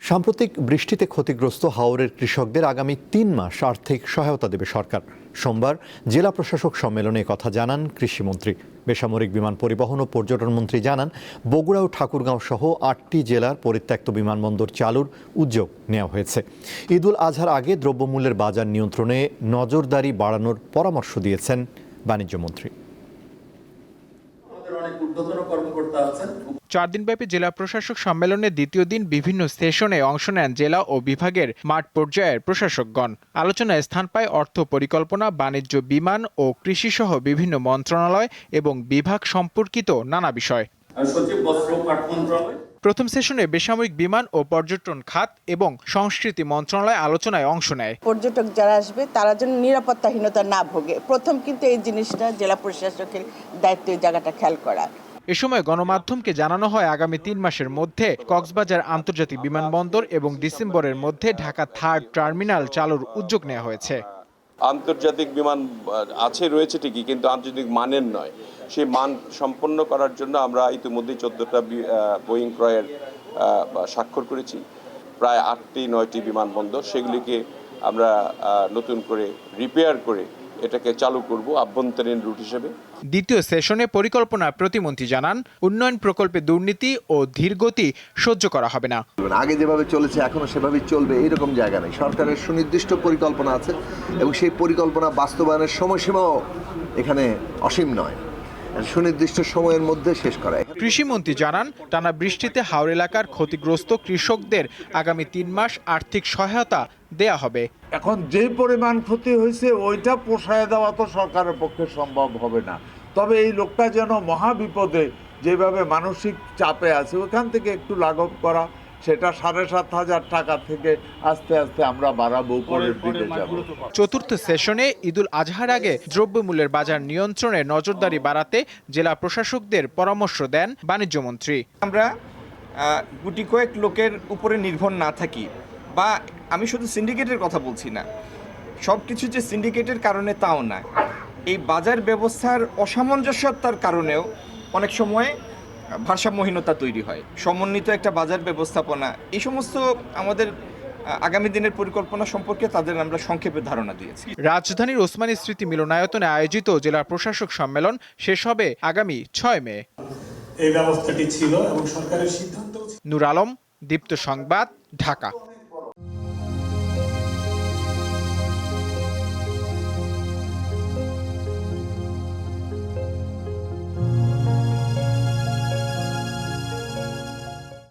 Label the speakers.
Speaker 1: সাম্প্রতিক বৃষ্টিতে ক্ষতিগ্রস্ত হাওরের কৃষকদের আগামী ৩ মাস আর্থিক সহায়তা দেবে সরকার। সোমবার জেলা প্রশাসক সম্মেলনে কথা জানান কৃষিমন্ত্রী। বেসামরিক বিমান পরিবহন ও পর্যটন মন্ত্রী জানান, বগুড়া ও ঠাকুরগাঁও সহ ৮টি জেলার পরিত্যক্ত বিমানবন্দর চালুর উদ্যোগ নেওয়া হয়েছে। ঈদুল আজহার আগে দ্রব্যমূল্যের বাজার নিয়ন্ত্রণে নজরদারি বাড়ানোর পরামর্শ দিয়েছেন বাণিজ্যমন্ত্রী।
Speaker 2: 4 দিনব্যাপী জেলা প্রশাসক সম্মেলনের দ্বিতীয় দিন বিভিন্ন সেশনে অংশ নেন জেলা ও বিভাগের মাঠ পর্যায়ের প্রশাসকগণ। আলোচনায় স্থান পায় অর্থ পরিকল্পনা, বাণিজ্য, বিমান ও কৃষি সহ বিভিন্ন মন্ত্রণালয় এবং বিভাগ সম্পর্কিত নানা বিষয়। প্রথম সেশনে বেসামরিক বিমান ও পর্যটন খাত এবং সংস্কৃতি মন্ত্রণালয় আলোচনায় অংশ নেয়।
Speaker 3: পর্যটক যারা আসবে তারা যেন নিরাপত্তাহীনতা না ভোগে, প্রথম কিন্তু এই জিনিসটা জেলা প্রশাসকের দায়িত্ব, এই জায়গাটা খেয়াল করা।
Speaker 2: এ সময় গণমাধ্যমকে জানানো হয়, আগামী 3 মাসের মধ্যে কক্সবাজার আন্তর্জাতিক বিমানবন্দর এবং ডিসেম্বরের মধ্যে ঢাকা 3rd টার্মিনাল চালুর উদ্যোগ নেওয়া হয়েছে।
Speaker 4: আন্তর্জাতিক বিমান রয়েছে ঠিকই, কিন্তু আন্তর্জাতিক মানের নয়। সেই মান সম্পন্ন করার জন্য আমরা ইতিমধ্যে 14টা বোয়িং ক্রয়ের স্বাক্ষর করেছি। প্রায় 8টি-9টি বিমানবন্দর, সেগুলিকে আমরা নতুন করে রিপেয়ার করে এটাকে চালু করব আভ্যন্তরীণ রুট হিসেবে।
Speaker 2: দ্বিতীয় সেশনে পরিকল্পনা প্রতিমন্ত্রী জানান, উন্নয়ন প্রকল্পে দুর্নীতি ও ধীরগতি সহ্য করা হবে না।
Speaker 5: আগে যেভাবে চলেছে এখনো সেভাবেই চলবে, এরকম জায়গা নেই। সরকারের সুনির্দিষ্ট পরিকল্পনা আছে এবং সেই পরিকল্পনা বাস্তবায়নের সময়সীমাও এখানে অসীম নয়, সুনির্দিষ্ট সময়ের মধ্যে শেষ করা।
Speaker 2: কৃষিমন্ত্রী জানান, টানা বৃষ্টিতে হাওর এলাকার ক্ষতিগ্রস্ত কৃষকদের আগামী 3 মাস আর্থিক সহায়তা দেয়া হবে।
Speaker 6: এখন যে পরিমাণ ক্ষতি হয়েছে ওইটা পোষায় দেওয়া তো সরকারের পক্ষে সম্ভব হবে না, তবে এই লোকটা যেন মহাবিপদে যেভাবে মানসিক চাপে আছে ওখান থেকে একটু লাঘব করা, সেটা 7,500 টাকা থেকে আস্তে আস্তে আমরা বাড়াবো, উপরের দিকে যাব।
Speaker 2: চতুর্থ সেশনে ঈদুল আজহার আগে দ্রব্যমূল্যের বাজার নিয়ন্ত্রণে নজরদারি বাড়াতে জেলা প্রশাসকদের পরামর্শ দেন বাণিজ্যমন্ত্রী।
Speaker 7: আমরা গুটি কয়েক লোকের উপরে নির্ভর না থাকি, বা আমি শুধু সিন্ডিকেটের কথা বলছি না, সব কিছু যে সিন্ডিকেটের কারণে তাও না, এই বাজার ব্যবস্থার অসামঞ্জস্যতার কারণেও অনেক সময় ভারসাম্যহীনতা তৈরি হয়। সমন্বিত একটা বাজার ব্যবস্থাপনা, এই সমস্ত আমাদের আগামী দিনের পরিকল্পনা সম্পর্কে তাদের আমরা সংক্ষেপে ধারণা দিয়েছি।
Speaker 2: রাজধানীর ওসমানী স্মৃতি মিলনায়তনে আয়োজিত জেলা প্রশাসক সম্মেলন শেষ হবে আগামী 6 মে।
Speaker 8: এই ব্যবস্থাটি ছিল এবং সরকারের সিদ্ধান্ত।
Speaker 2: নূর আলম, দীপ্ত সংবাদ, ঢাকা।